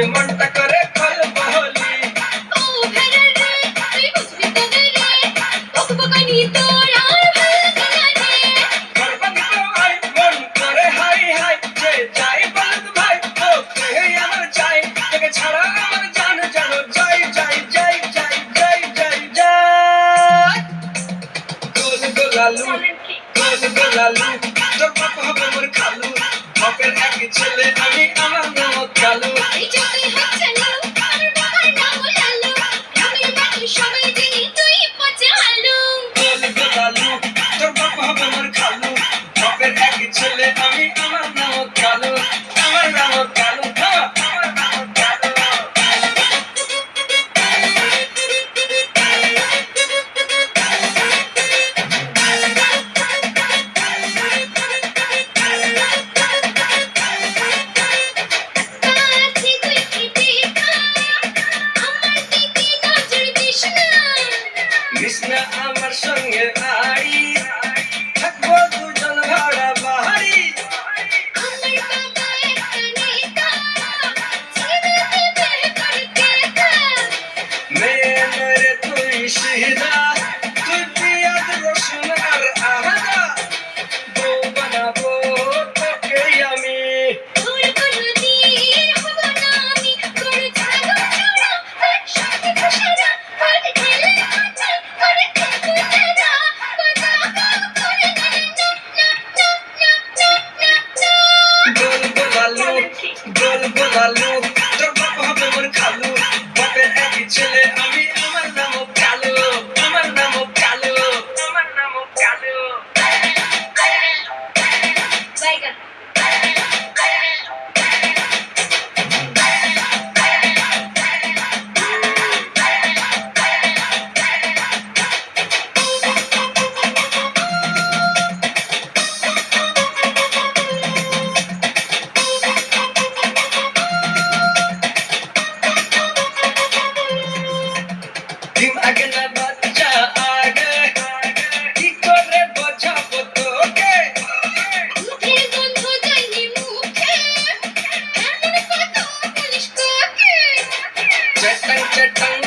মনটা করে খলবহলি ও ভেড়া রে তুই বুঝবি তবে রে বকবকানি তোর আর ভালো লাগে বরবাদি তো আই মন করে হাই হাই যে যাই বলদ ভাই ওকে আমার চাই তোকে ছাড়া আমার জান জানো যাই যাই যাই যাই যাই যাই যাই গোল গোলালু গোল গোলালু তোর বাপ হবে মোর খালু বাপের এক ছেলে আমি আমার নাম কালু এই যতই হচ্ছে লো আমার বাবার নাম লালু গ্রামের বাকি সবাই জানি তুই পচে আলু গোল গোলালু তোর বাপ হবে মোর খালু বাপের এক ছেলে আমি আমার নাম কালু আমার নাম কালু হ্যাঁ আমার নাম কালু কাছে তুই কি দেখা আমার দিকে নজর দিস না কৃষ্ণা আমার সঙ্গে আই থাকবো দুজন ভাড়া বাহারি আমার বাবা একটা নেতা ছেড়ে দেবে করতে কা মেয়ে মেরে তুই সিধা তুই পিয়াজ রসুন আর আদা বউ বানাবো তোকে আমি তোর কোনদিন হব না আমি তোর ছাগল চড়া তোর সাথে খুশারা তোর ঠেলে হাতে তোর কুকুরেরা কথা করে না গোল গোলালু গোল গোলালু তোর বাপ হবে মোর খালু বাপের এক ছেলে আমি আমার নাম কালু আমার নাম কালু আমার নাম কালু বাইগান ডিম আগে না বাচ্চা আগে কি করে বোঝাবো তোকে মুখের গন্ধ যায়নি মুখে এমন কথা বলিস কাকে চটং চটং